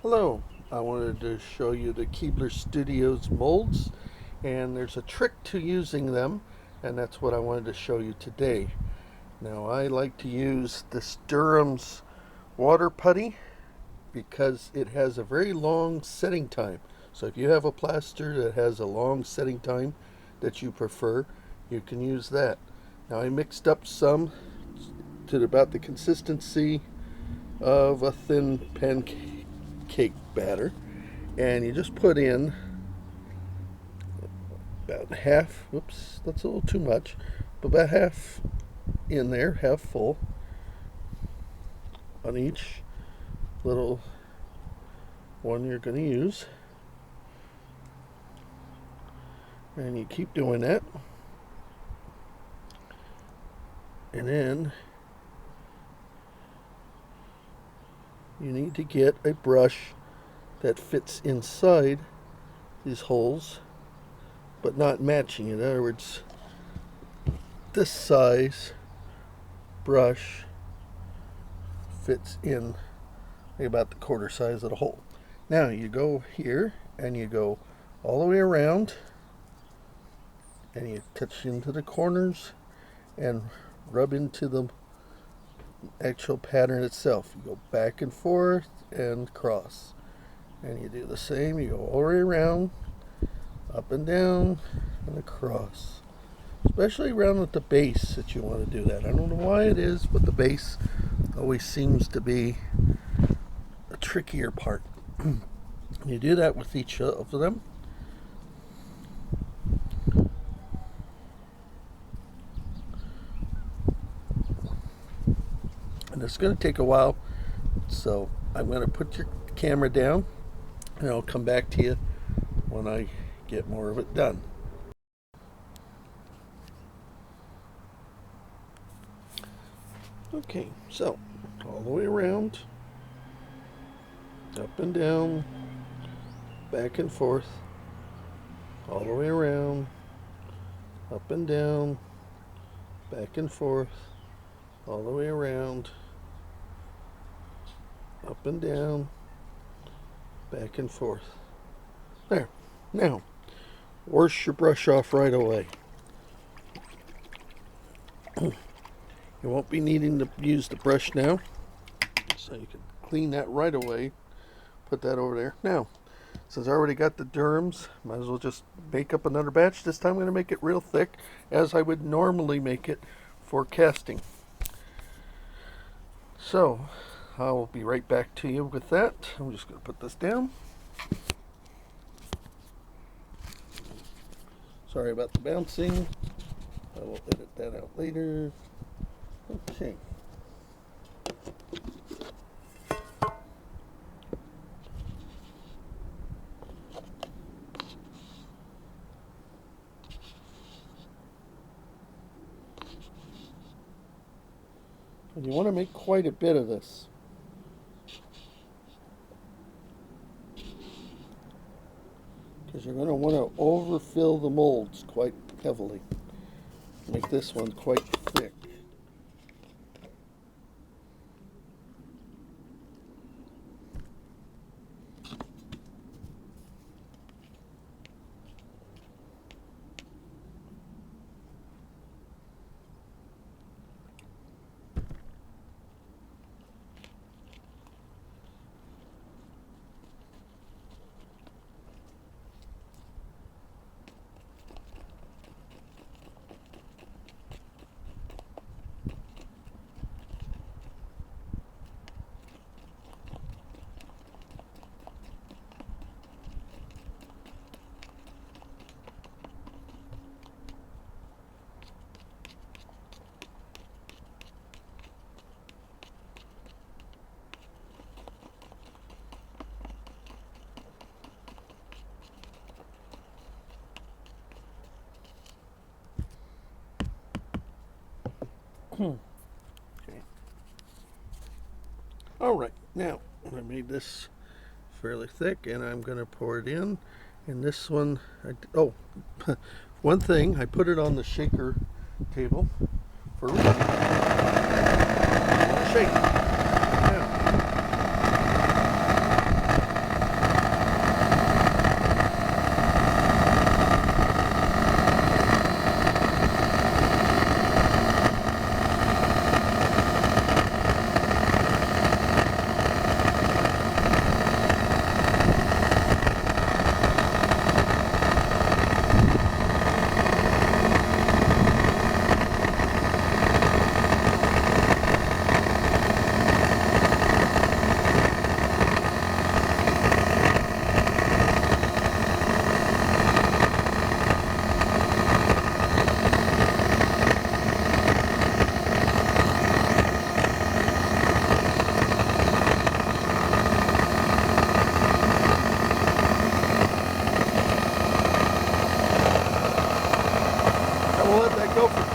Hello, I wanted to show you the Keebler Studios molds, and there's a trick to using them, and that's what I wanted to show you today. Now I like to use this Durham's water putty because it has a very long setting time. So if you have a plaster that has a long setting time that you prefer, you can use that. Now I mixed up some to about the consistency of a thin pancake batter, and you just put in about half, whoops, that's a little too much, but about half in there, half full on each little one you're going to use. And you keep doing that. And then you need to get a brush that fits inside these holes, but not matching. In other words, this size brush fits in about the quarter size of the hole. Now you go here and you go all the way around and you touch into the corners and rub into the actual pattern itself. You go back and forth and cross, and you do the same. You go all the way around, up and down and across, especially around at the base that you want to do that. I don't know why it is, but the base always seems to be a trickier part. You do that with each of them. And it's going to take a while, so I'm going to put your camera down and I'll come back to you when I get more of it done. Okay, so all the way around, up and down, back and forth, all the way around, up and down, back and forth, all the way around, up and down, back and forth. There. Now, wash your brush off right away. You won't be needing to use the brush now, so you can clean that right away. Put that over there. Now, since I already got the Durham's, might as well just make up another batch. This time I'm going to make it real thick, as I would normally make it for casting. So, I'll be right back to you with that. I'm just going to put this down. Sorry about the bouncing. I will edit that out later. Okay. And you want to make quite a bit of this. Because you're going to want to overfill the molds quite heavily. Make this one quite thick. Okay. Alright, now I made this fairly thick and I'm going to pour it in. And this one, one thing, I put it on the shaker table for a reason. I want to shake. Now,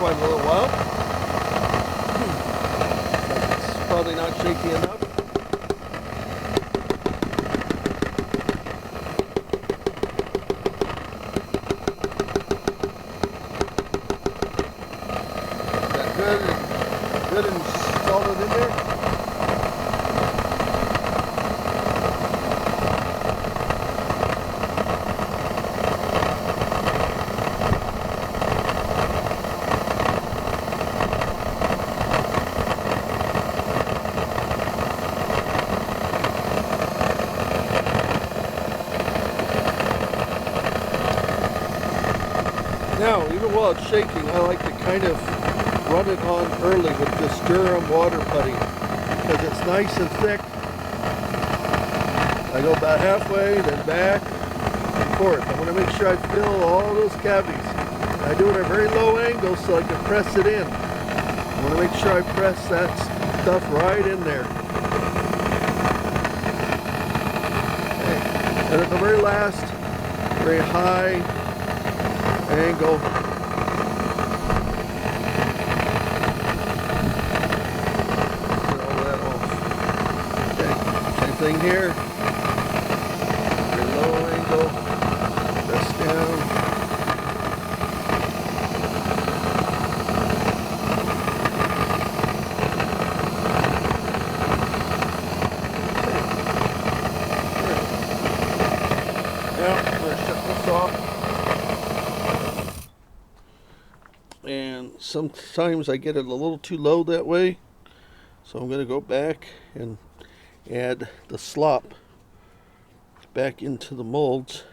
quite a little while. It's probably not shaky enough. Is that good and solid in there? Now, even while it's shaking, I like to kind of run it on early with this Durham water putty because it's nice and thick. I go about halfway, then back and forth. I want to make sure I fill all those cavities. I do it at a very low angle so I can press it in. I want to make sure I press that stuff right in there. Okay. And at the very last, very high angle. Get all that off. Okay, same thing here. Very low angle. Press down. Now, I'm going to shut this off. And sometimes I get it a little too low that way, so I'm going to go back and add the slop back into the molds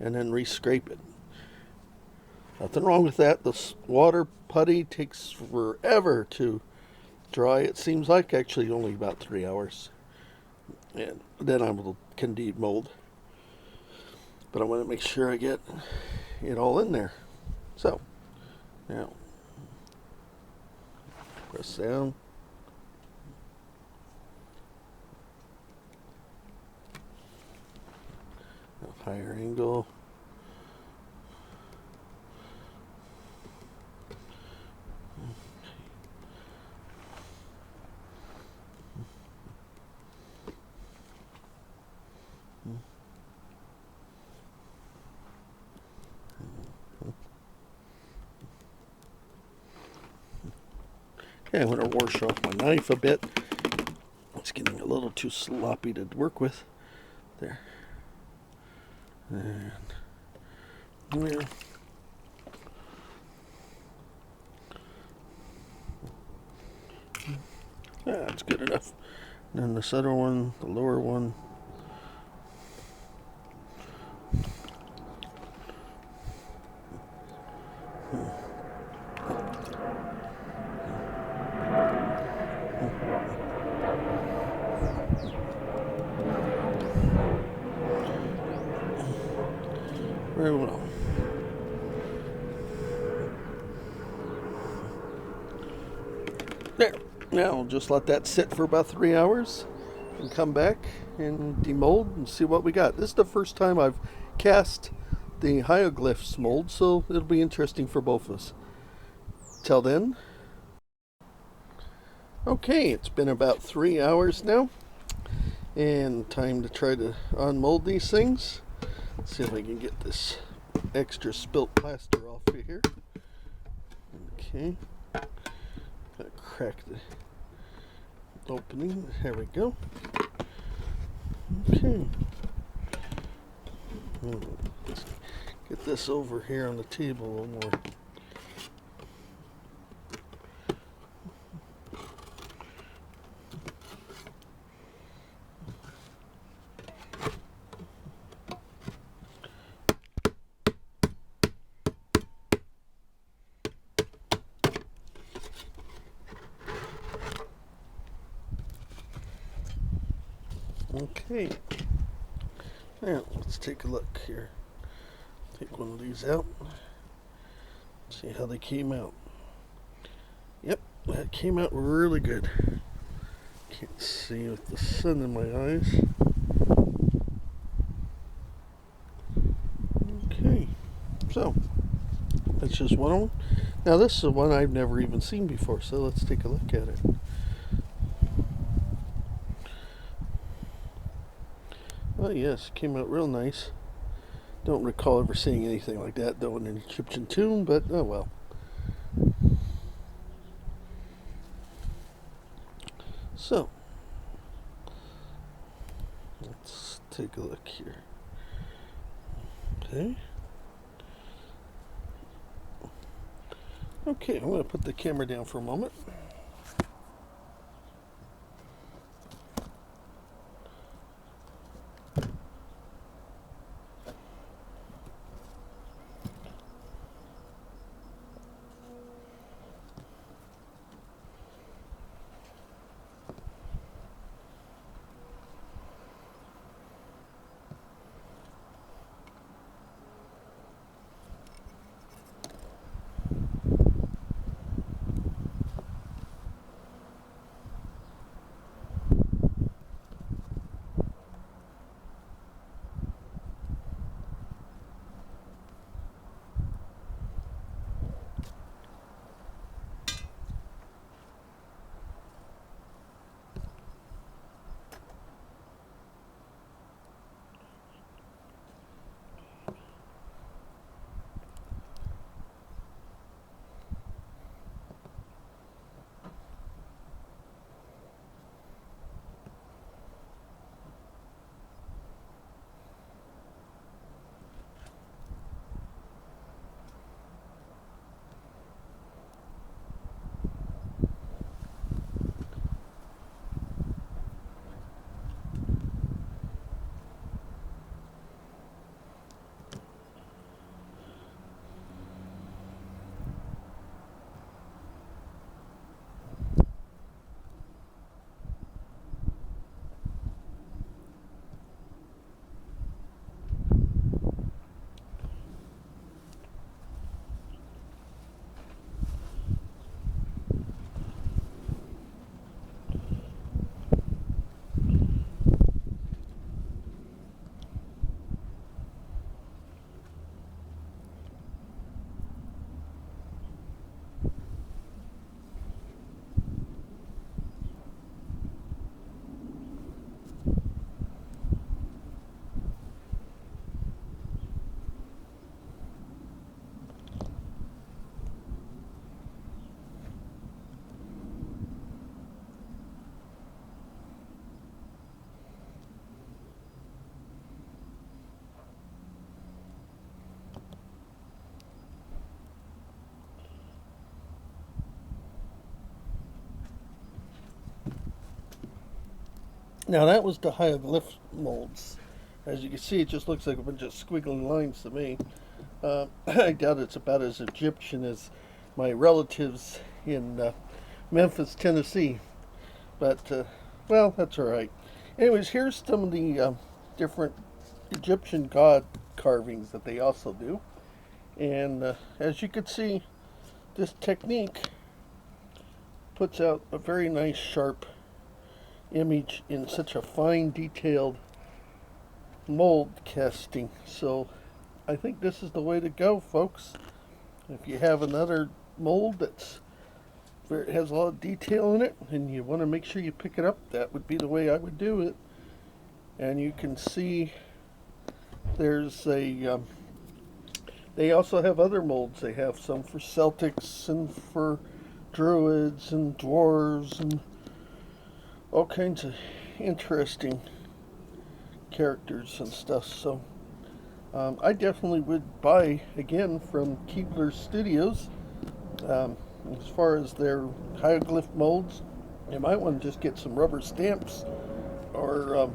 and then re-scrape it. Nothing wrong with that. The water putty takes forever to dry. It seems like actually only about 3 hours, and then I can demold. But I want to make sure I get it all in there. So now, press down. Higher angle. Okay, I'm going to wash off my knife a bit. It's getting a little too sloppy to work with. There. And there. That's good enough. And then this other one, the lower one. Very well. There. Now I'll just let that sit for about 3 hours and come back and demold and see what we got. This is the first time I've cast the hieroglyphs mold, so it'll be interesting for both of us. Till then. Okay, it's been about 3 hours now, and time to try to unmold these things. Let's see if I can get this extra spilt plaster off of here. Okay, gotta crack the opening. There we go. Okay, let's get this over here on the table a little more. Okay, now let's take a look here. Take one of these out. See how they came out. Yep, that came out really good. Can't see with the sun in my eyes. Okay, so that's just one of them. Now this is one I've never even seen before, so let's take a look at it. Oh yes, came out real nice. Don't recall ever seeing anything like that though in an Egyptian tomb, but oh well. So, let's take a look here. Okay. Okay, I'm going to put the camera down for a moment. Now that was the hieroglyph molds. As you can see, it just looks like a bunch of squiggly lines to me. I doubt it's about as Egyptian as my relatives in Memphis, Tennessee. But, well, that's alright. Anyways, here's some of the different Egyptian god carvings that they also do. And as you can see, this technique puts out a very nice, sharp image in such a fine, detailed mold casting. So I think this is the way to go, folks. If you have another mold that's it has a lot of detail in it and you want to make sure you pick it up, that would be the way I would do it. And you can see there's a they also have other molds. They have some for Celtics and for Druids and Dwarves and all kinds of interesting characters and stuff. So I definitely would buy again from Keebler Studios. As far as their hieroglyph molds, you might want to just get some rubber stamps or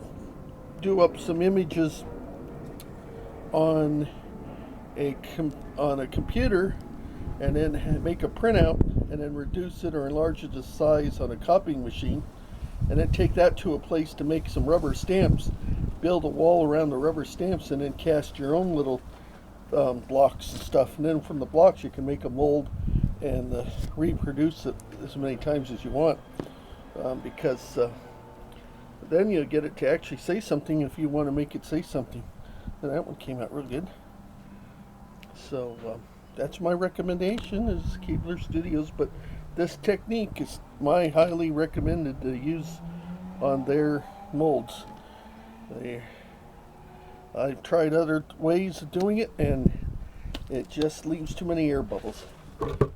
do up some images on a computer and then make a printout and then reduce it or enlarge it to size on a copying machine, and then take that to a place to make some rubber stamps, build a wall around the rubber stamps, and then cast your own little blocks and stuff. And then from the blocks you can make a mold and reproduce it as many times as you want, because then you'll get it to actually say something if you want to make it say something. And that one came out real good. So that's my recommendation is Keebler Studios, but this technique is my highly recommended to use on their molds. They, I've tried other ways of doing it and it just leaves too many air bubbles.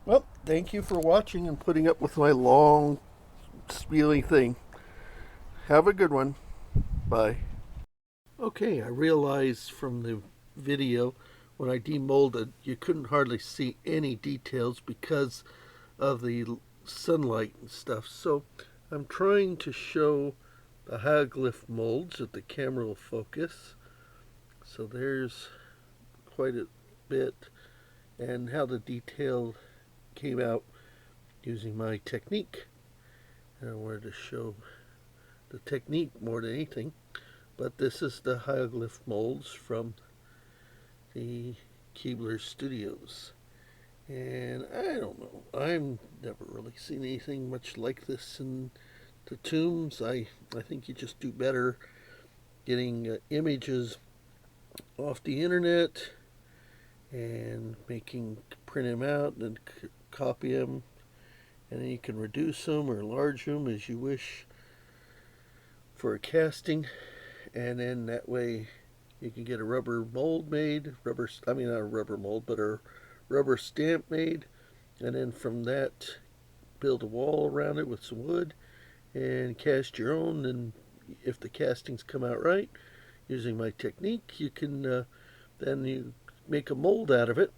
Well, thank you for watching and putting up with my long spieling thing. Have a good one. Bye. Okay, I realized from the video when I demolded you couldn't hardly see any details because of the sunlight and stuff. So I'm trying to show the hieroglyph molds that the camera will focus. So there's quite a bit and how the detail came out using my technique. And I wanted to show the technique more than anything. But this is the hieroglyph molds from the Keebler Studios. And I don't know, I've never really seen anything much like this in the tombs. I think you just do better getting images off the internet and print them out and copy them, and then you can reduce them or enlarge them as you wish for a casting, and then that way you can get a rubber mold made, not a rubber mold, but a rubber stamp made, and then from that build a wall around it with some wood and cast your own. And if the castings come out right using my technique, you can then you make a mold out of it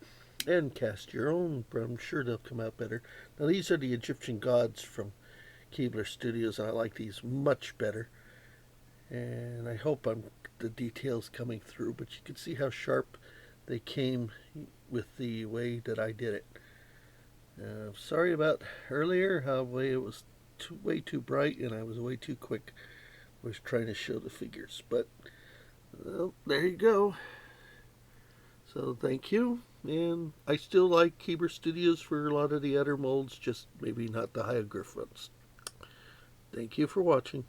and cast your own, but I'm sure they'll come out better. Now these are the Egyptian gods from Keebler Studios. I like these much better, and I hope the details coming through, but you can see how sharp they came with the way that I did it. Sorry about earlier, how it was way too bright and I was way too quick. I was trying to show the figures, but well, there you go. So thank you, and I still like Keebler Studios for a lot of the other molds, just maybe not the hieroglyph ones. Thank you for watching.